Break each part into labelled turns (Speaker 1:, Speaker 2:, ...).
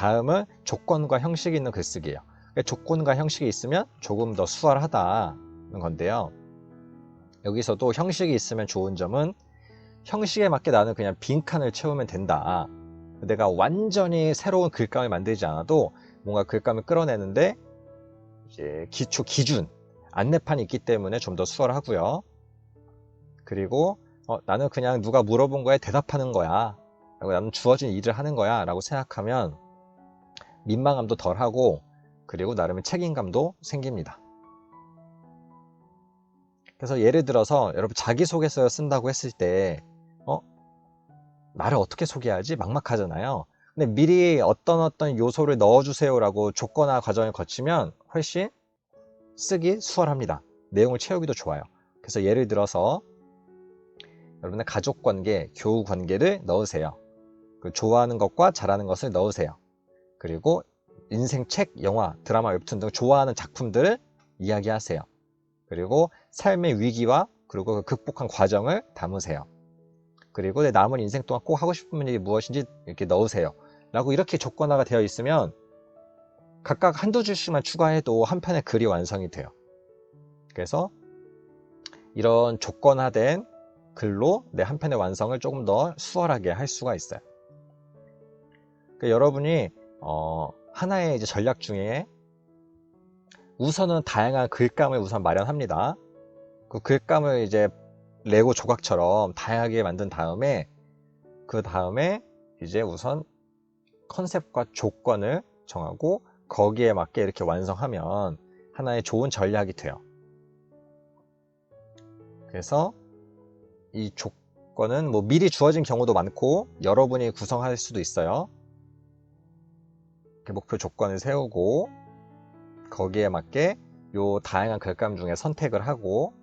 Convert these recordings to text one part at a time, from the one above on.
Speaker 1: 다음은 조건과 형식이 있는 글쓰기예요. 조건과 형식이 있으면 조금 더 수월하다는 건데요. 여기서도 형식이 있으면 좋은 점은 형식에 맞게 나는 그냥 빈칸을 채우면 된다. 내가 완전히 새로운 글감을 만들지 않아도 뭔가 글감을 끌어내는데 이제 기초 기준 안내판이 있기 때문에 좀 더 수월하고요. 그리고 나는 그냥 누가 물어본 거에 대답하는 거야, 나는 주어진 일을 하는 거야 라고 생각하면 민망함도 덜하고 그리고 나름의 책임감도 생깁니다. 그래서 예를 들어서 여러분 자기소개서 쓴다고 했을 때 나를 어떻게 소개하지? 막막하잖아요. 근데 미리 어떤 요소를 넣어주세요 라고 조건화 과정을 거치면 훨씬 쓰기 수월합니다. 내용을 채우기도 좋아요. 그래서 예를 들어서 여러분의 가족관계, 교우관계를 넣으세요. 좋아하는 것과 잘하는 것을 넣으세요. 그리고 인생 책, 영화, 드라마, 웹툰 등 좋아하는 작품들을 이야기하세요. 그리고 삶의 위기와 그리고 극복한 과정을 담으세요. 그리고 내 남은 인생 동안 꼭 하고 싶은 일이 무엇인지 이렇게 넣으세요 라고 이렇게 조건화가 되어 있으면 각각 한두 줄씩만 추가해도 한 편의 글이 완성이 돼요. 그래서 이런 조건화된 글로 내 한 편의 완성을 조금 더 수월하게 할 수가 있어요. 그러니까 여러분이 하나의 이제 전략 중에 우선은 다양한 글감을 우선 마련합니다. 그 글감을 이제 레고 조각처럼 다양하게 만든 다음에 그 다음에 이제 우선 컨셉과 조건을 정하고 거기에 맞게 이렇게 완성하면 하나의 좋은 전략이 돼요. 그래서 이 조건은 뭐 미리 주어진 경우도 많고 여러분이 구성할 수도 있어요. 이렇게 목표 조건을 세우고 거기에 맞게 요 다양한 글감 중에 선택을 하고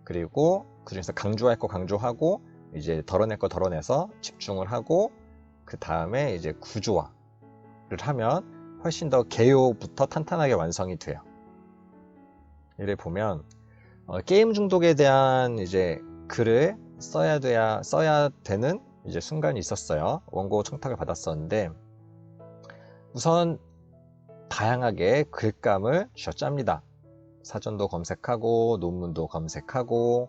Speaker 1: 그리고 그 중에서 강조할 거 강조하고 이제 덜어낼 거 덜어내서 집중을 하고 그 다음에 이제 구조화를 하면 훨씬 더 개요부터 탄탄하게 완성이 돼요. 예를 보면 게임 중독에 대한 이제 글을 써야 되는 이제 순간이 있었어요. 원고 청탁을 받았었는데 우선 다양하게 글감을 쥐어짭니다. 사전도 검색하고 논문도 검색하고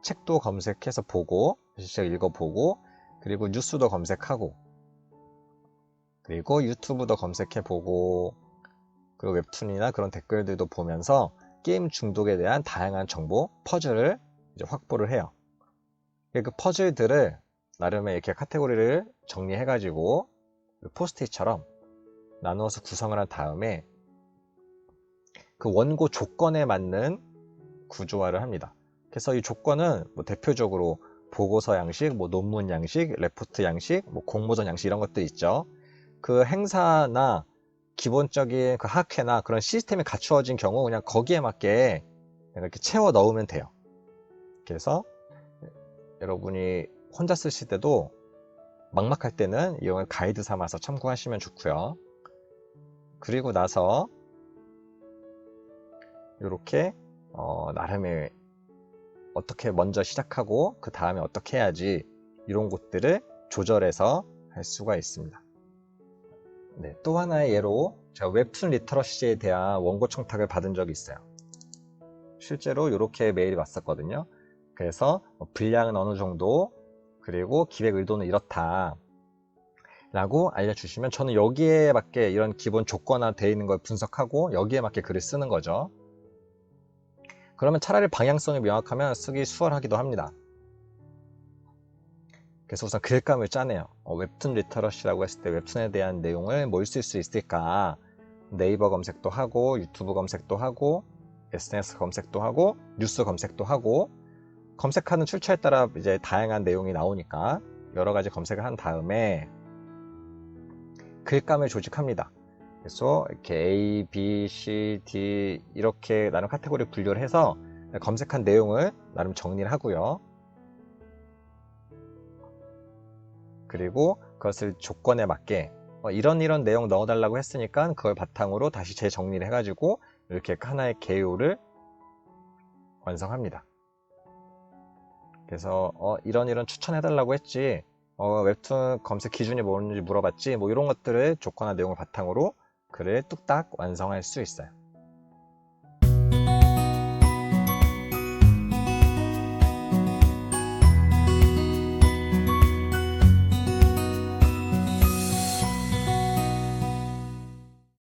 Speaker 1: 책도 검색해서 보고 실제 읽어보고 그리고 뉴스도 검색하고 그리고 유튜브도 검색해보고 그리고 웹툰이나 그런 댓글들도 보면서 게임 중독에 대한 다양한 정보, 퍼즐을 이제 확보를 해요. 그 퍼즐들을 나름의 이렇게 카테고리를 정리해가지고 포스트잇처럼 나누어서 구성을 한 다음에 그 원고 조건에 맞는 구조화를 합니다. 그래서 이 조건은 뭐 대표적으로 보고서 양식, 뭐 논문 양식, 레포트 양식, 뭐 공모전 양식 이런 것들 있죠. 그 행사나 기본적인 그 학회나 그런 시스템이 갖추어진 경우 그냥 거기에 맞게 이렇게 채워 넣으면 돼요. 그래서 여러분이 혼자 쓰실 때도 막막할 때는 이용을 가이드 삼아서 참고하시면 좋고요. 그리고 나서 이렇게 나름의 어떻게 먼저 시작하고 그 다음에 어떻게 해야지 이런 것들을 조절해서 할 수가 있습니다. 네, 또 하나의 예로 제가 웹툰 리터러시에 대한 원고 청탁을 받은 적이 있어요. 실제로 이렇게 메일이 왔었거든요. 그래서 분량은 어느 정도 그리고 기획 의도는 이렇다 라고 알려주시면 저는 여기에 맞게 이런 기본 조건화 되어 있는 걸 분석하고 여기에 맞게 글을 쓰는 거죠. 그러면 차라리 방향성이 명확하면 쓰기 수월하기도 합니다. 그래서 우선 글감을 짜내요. 웹툰 리터러시라고 했을 때 웹툰에 대한 내용을 뭘 쓸 수 있을까? 네이버 검색도 하고 유튜브 검색도 하고 SNS 검색도 하고 뉴스 검색도 하고 검색하는 출처에 따라 이제 다양한 내용이 나오니까 여러 가지 검색을 한 다음에 글감을 조직합니다. 그래서 이렇게 A, B, C, D 이렇게 나름 카테고리 분류를 해서 검색한 내용을 나름 정리를 하고요. 그리고 그것을 조건에 맞게 이런 내용 넣어달라고 했으니까 그걸 바탕으로 다시 재정리를 해가지고 이렇게 하나의 개요를 완성합니다. 그래서 이런 추천해달라고 했지 웹툰 검색 기준이 뭐였는지 물어봤지? 뭐 이런 것들을 조건화 내용을 바탕으로 글을 뚝딱 완성할 수 있어요.